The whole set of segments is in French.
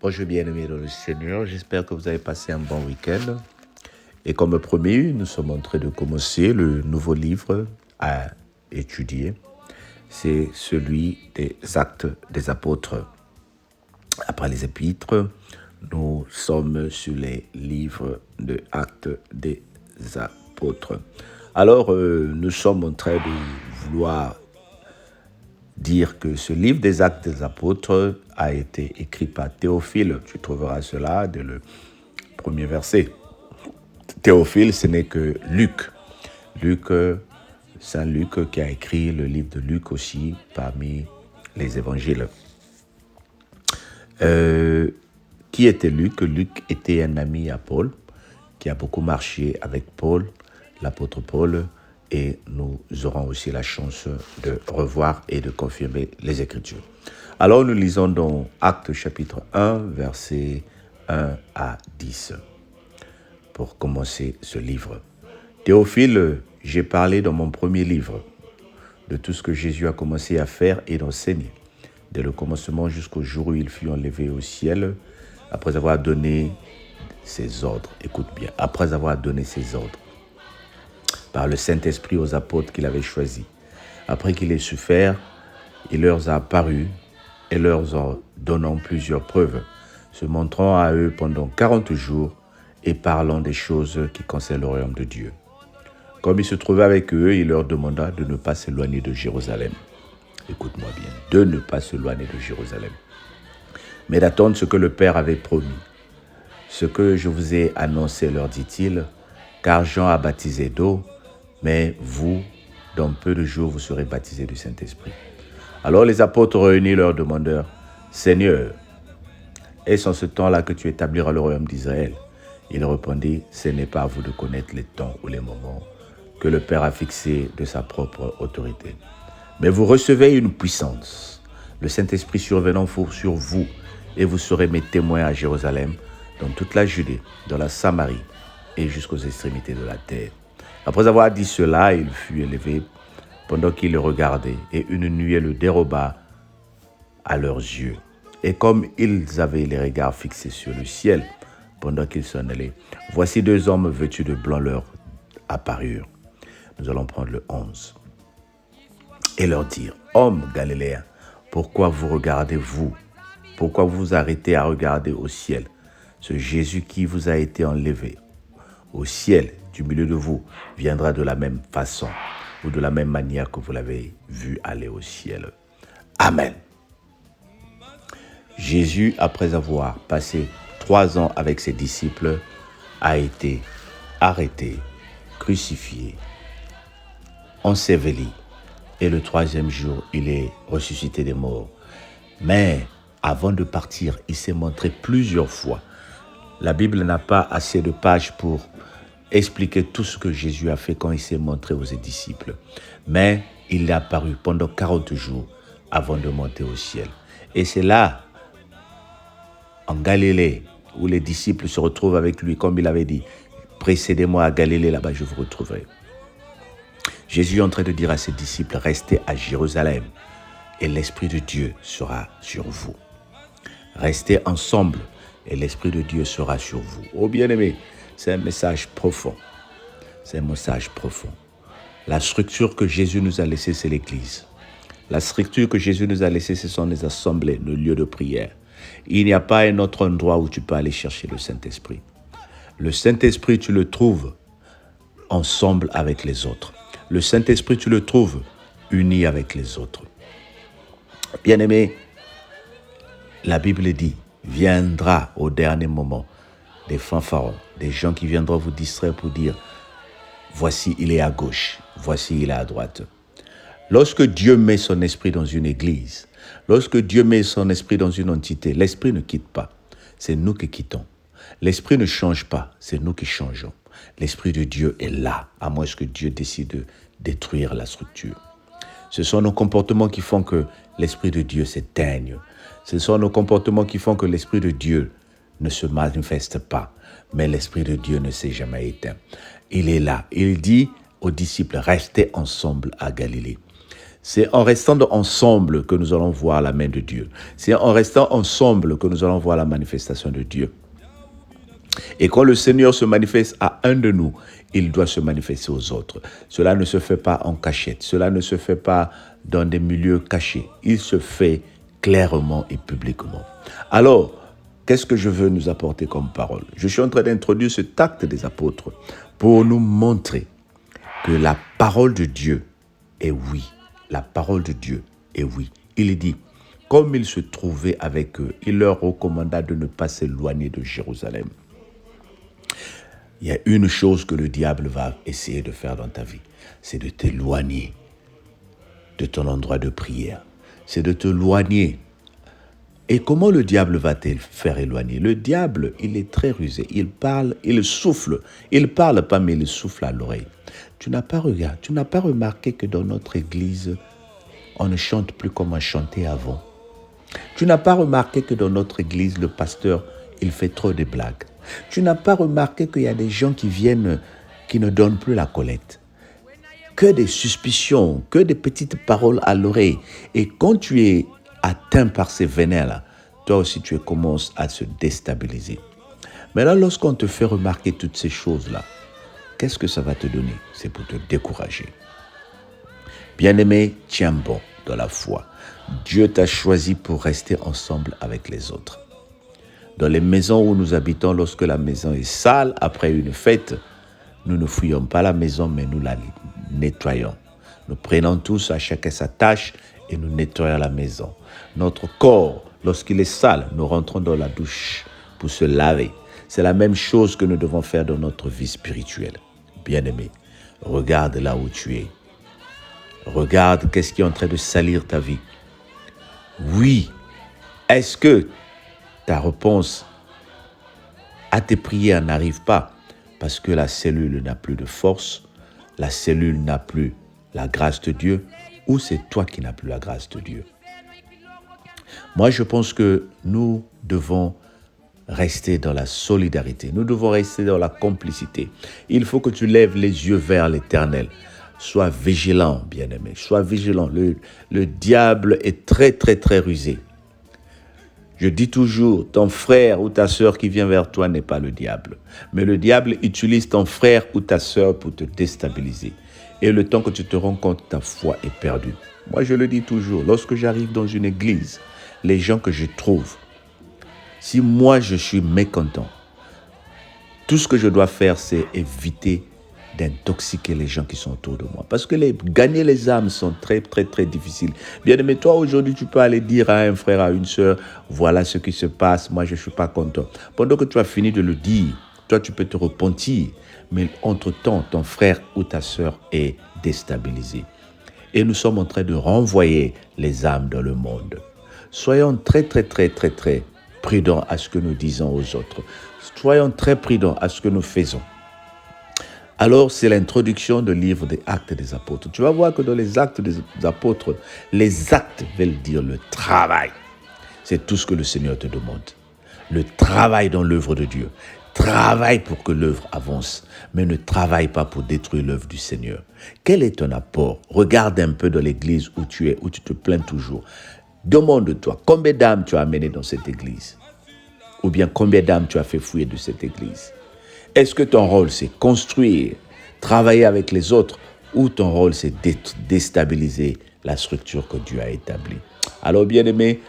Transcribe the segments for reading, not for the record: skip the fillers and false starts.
Bonjour bien-aimés dans le Seigneur, j'espère que vous avez passé un bon week-end. Et comme promis, nous sommes en train de commencer le nouveau livre à étudier. C'est celui des Actes des Apôtres. Après les Épîtres, nous sommes sur les livres de Actes des Apôtres. Alors, nous sommes en train de vouloir dire que ce livre des Actes des Apôtres a été écrit par Théophile. Tu trouveras cela dès le premier verset. Théophile, ce n'est que Luc. Saint Luc qui a écrit le livre de Luc aussi parmi les évangiles. Qui était Luc? Luc était un ami à Paul qui a beaucoup marché avec Paul, l'apôtre Paul, et nous aurons aussi la chance de revoir et de confirmer les Écritures. Alors nous lisons dans Actes chapitre 1, versets 1 à 10, pour commencer ce livre. Théophile, j'ai parlé dans mon premier livre de tout ce que Jésus a commencé à faire et d'enseigner, dès le commencement jusqu'au jour où il fut enlevé au ciel, après avoir donné ses ordres. Écoute bien, après avoir donné ses ordres par le Saint-Esprit aux apôtres qu'il avait choisis. Après qu'il ait souffert, il leur a apparu et leur en donnant plusieurs preuves, se montrant à eux pendant 40 jours et parlant des choses qui concernent le royaume de Dieu. Comme il se trouvait avec eux, il leur demanda de ne pas s'éloigner de Jérusalem. Écoute-moi bien, de ne pas s'éloigner de Jérusalem, mais d'attendre ce que le Père avait promis. Ce que je vous ai annoncé, leur dit-il, car Jean a baptisé d'eau, mais vous, dans peu de jours, vous serez baptisés du Saint-Esprit. Alors les apôtres réunis leur demandèrent, Seigneur, est-ce en ce temps-là que tu établiras le royaume d'Israël? Il répondit, ce n'est pas à vous de connaître les temps ou les moments que le Père a fixés de sa propre autorité. Mais vous recevez une puissance, le Saint-Esprit survenant sur vous, et vous serez mes témoins à Jérusalem, dans toute la Judée, dans la Samarie et jusqu'aux extrémités de la terre. Après avoir dit cela, il fut élevé pendant qu'il le regardait, et une nuée le déroba à leurs yeux. Et comme ils avaient les regards fixés sur le ciel, pendant qu'ils s'en allaient, voici deux hommes vêtus de blanc leur apparurent. Nous allons prendre le 11. Et leur dire, hommes galiléens, pourquoi vous vous arrêtez à regarder au ciel? Ce Jésus qui vous a été enlevé au ciel du milieu de vous viendra de la même façon ou de la même manière que vous l'avez vu aller au ciel. Amen. Jésus, après avoir passé 3 ans avec ses disciples, a été arrêté, crucifié, enseveli, et le 3e jour, il est ressuscité des morts. Mais avant de partir, il s'est montré plusieurs fois. La Bible n'a pas assez de pages pour expliquer tout ce que Jésus a fait quand il s'est montré aux disciples. Mais il est apparu pendant 40 jours avant de monter au ciel. Et c'est là, en Galilée, où les disciples se retrouvent avec lui, comme il avait dit, précédez-moi à Galilée, là-bas je vous retrouverai. Jésus est en train de dire à ses disciples, restez à Jérusalem et l'Esprit de Dieu sera sur vous. Restez ensemble et l'Esprit de Dieu sera sur vous. Oh bien-aimés, c'est un message profond. C'est un message profond. La structure que Jésus nous a laissée, c'est l'Église. La structure que Jésus nous a laissée, ce sont les assemblées, nos lieux de prière. Il n'y a pas un autre endroit où tu peux aller chercher le Saint-Esprit. Le Saint-Esprit, tu le trouves ensemble avec les autres. Le Saint-Esprit, tu le trouves uni avec les autres. Bien-aimés, la Bible dit, viendra au dernier moment des fanfarons, des gens qui viendront vous distraire pour dire, voici il est à gauche, voici il est à droite. Lorsque Dieu met son esprit dans une église, lorsque Dieu met son esprit dans une entité, l'esprit ne quitte pas, c'est nous qui quittons. L'esprit ne change pas, c'est nous qui changeons. L'Esprit de Dieu est là, à moins que Dieu décide de détruire la structure. Ce sont nos comportements qui font que l'Esprit de Dieu s'éteigne. Ce sont nos comportements qui font que l'Esprit de Dieu ne se manifeste pas. Mais l'Esprit de Dieu ne s'est jamais éteint. Il est là. Il dit aux disciples, restez ensemble à Galilée. C'est en restant ensemble que nous allons voir la main de Dieu. C'est en restant ensemble que nous allons voir la manifestation de Dieu. Et quand le Seigneur se manifeste à un de nous, il doit se manifester aux autres. Cela ne se fait pas en cachette. Cela ne se fait pas dans des milieux cachés. Il se fait clairement et publiquement. Alors, qu'est-ce que je veux nous apporter comme parole? Je suis en train d'introduire cet acte des apôtres pour nous montrer que la parole de Dieu est oui. La parole de Dieu est oui. Il dit, comme il se trouvait avec eux, il leur recommanda de ne pas s'éloigner de Jérusalem. Il y a une chose que le diable va essayer de faire dans ta vie, c'est de t'éloigner de ton endroit de prière. C'est de t'éloigner. Et comment le diable va te faire éloigner? Le diable, il est très rusé. Il parle, il souffle. Il ne parle pas, mais il souffle à l'oreille. Tu n'as pas remarqué que dans notre église, on ne chante plus comme on chantait avant. Tu n'as pas remarqué que dans notre église, le pasteur, il fait trop de blagues. Tu n'as pas remarqué qu'il y a des gens qui viennent, qui ne donnent plus la collecte. Que des suspicions, que des petites paroles à l'oreille. Et quand tu es atteint par ces venin-là, toi aussi tu commences à se déstabiliser. Mais là, lorsqu'on te fait remarquer toutes ces choses-là, qu'est-ce que ça va te donner? C'est pour te décourager. Bien-aimé, tiens bon dans la foi. Dieu t'a choisi pour rester ensemble avec les autres. Dans les maisons où nous habitons, lorsque la maison est sale après une fête, nous ne fouillons pas la maison, mais nous la nettoyons. Nous prenons tous à chacun sa tâche et nous nettoyons la maison. Notre corps, lorsqu'il est sale, nous rentrons dans la douche pour se laver. C'est la même chose que nous devons faire dans notre vie spirituelle. Bien-aimé, regarde là où tu es. Regarde qu'est-ce qui est en train de salir ta vie. Oui, est-ce que ta réponse à tes prières n'arrive pas parce que la cellule n'a plus de force, la cellule n'a plus la grâce de Dieu, ou c'est toi qui n'as plus la grâce de Dieu? Moi, je pense que nous devons rester dans la solidarité. Nous devons rester dans la complicité. Il faut que tu lèves les yeux vers l'Éternel. Sois vigilant, bien-aimé. Sois vigilant. Le diable est très, très, très rusé. Je dis toujours, ton frère ou ta sœur qui vient vers toi n'est pas le diable. Mais le diable utilise ton frère ou ta sœur pour te déstabiliser. Et le temps que tu te rends compte, ta foi est perdue. Moi, je le dis toujours, lorsque j'arrive dans une église, les gens que je trouve, si moi je suis mécontent, tout ce que je dois faire, c'est éviter d'intoxiquer les gens qui sont autour de moi. Parce que gagner les âmes sont très, très, très difficiles. Bien aimé, toi, aujourd'hui, tu peux aller dire à un frère, à une sœur, voilà ce qui se passe, moi, je ne suis pas content. Pendant que tu as fini de le dire, toi, tu peux te repentir. Mais entre-temps, ton frère ou ta sœur est déstabilisé. Et nous sommes en train de renvoyer les âmes dans le monde. Soyons très, très, très, très, très prudents à ce que nous disons aux autres. Soyons très prudents à ce que nous faisons. Alors, c'est l'introduction du livre des Actes des Apôtres. Tu vas voir que dans les Actes des Apôtres, les actes veulent dire le travail. C'est tout ce que le Seigneur te demande. Le travail dans l'œuvre de Dieu. Travaille pour que l'œuvre avance, mais ne travaille pas pour détruire l'œuvre du Seigneur. Quel est ton apport? Regarde un peu dans l'église où tu es, où tu te plains toujours. Demande-toi, combien d'âmes tu as amenées dans cette église? Ou bien combien d'âmes tu as fait fouiller de cette église? Est-ce que ton rôle, c'est construire, travailler avec les autres, ou ton rôle, c'est déstabiliser la structure que Dieu a établie? Alors, bien-aimé,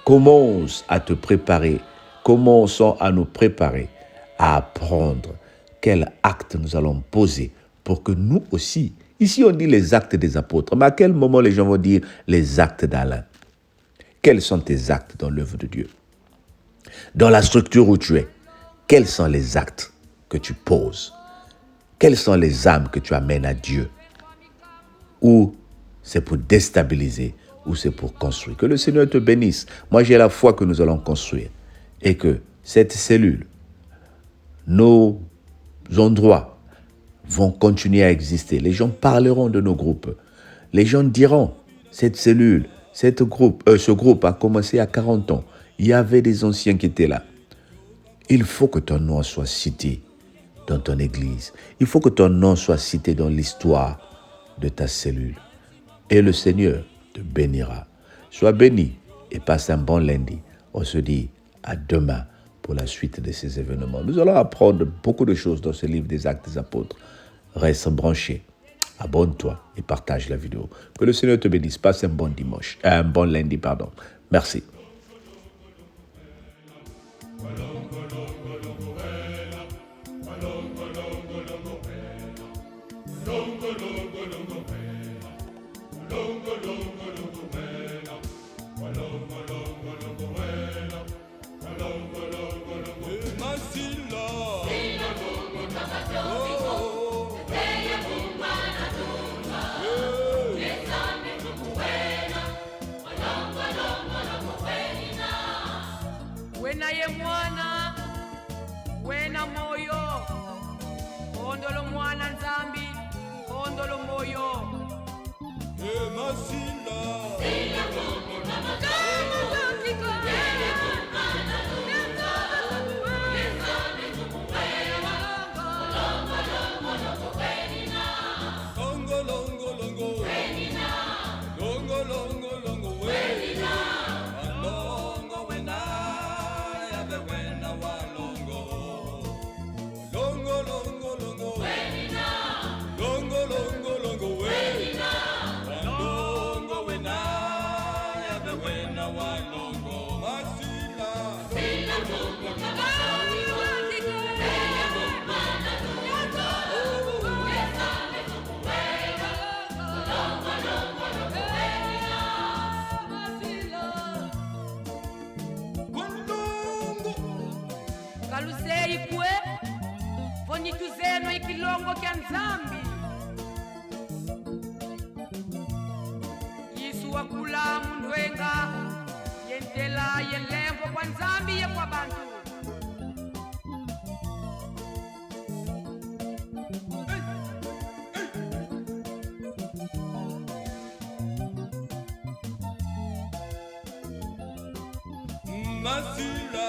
commence à te préparer, commençons à nous préparer à apprendre quel acte nous allons poser pour que nous aussi, ici on dit les actes des apôtres, mais à quel moment les gens vont dire les actes d'Alain? Quels sont tes actes dans l'œuvre de Dieu? Dans la structure où tu es, quels sont les actes que tu poses? Quelles sont les âmes que tu amènes à Dieu? Ou c'est pour déstabiliser, ou c'est pour construire? Que le Seigneur te bénisse. Moi, j'ai la foi que nous allons construire. Et que cette cellule, nos endroits vont continuer à exister. Les gens parleront de nos groupes. Les gens diront, cette cellule, ce groupe a commencé à 40 ans. Il y avait des anciens qui étaient là. Il faut que ton nom soit cité dans ton église. Il faut que ton nom soit cité dans l'histoire de ta cellule. et le Seigneur te bénira. Sois béni et passe un bon lundi. On se dit à demain pour la suite de ces événements. Nous allons apprendre beaucoup de choses dans ce livre des Actes des Apôtres. Reste branché, abonne-toi et partage la vidéo. Que le Seigneur te bénisse. Passe un bon lundi. Merci. Wena ye mwana, wena moyo, ondolo mwana nzambi, ondolo moyo. Masila, longo longo longo, longo longo longo, longo wena, yabe wena wa longo, longo longo longo, longo longo longo, longo wena, yabe wena wa longo, masila, Kalusei kwe, vonitu zeno ikilongo kya nzambi. Yisu wakula mundwenga, yentela yelengo kwa nzambi ye kwa bantu. masila.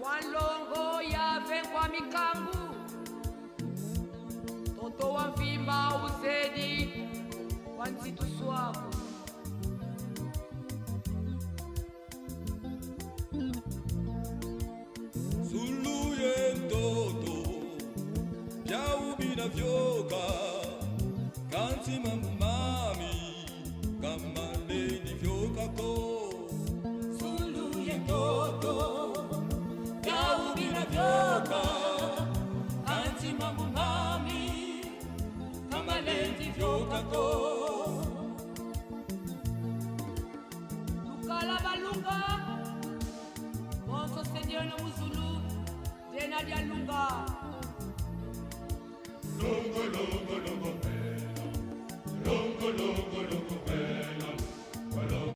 Walongo ya vengwa mikambu. Toto wa mvimba uzedi, wanzitu swako. Suluye toto, byaubina vyoka, kanti mamami, kamaleni vyoka ko. Suluye toto, byaubina vyoka, kanti mamami, kamaleni vyoka ko. Lukala balunga, bonso Seigneur no muzulu, jena dia lunga. Longo longo longo, longo longo longo.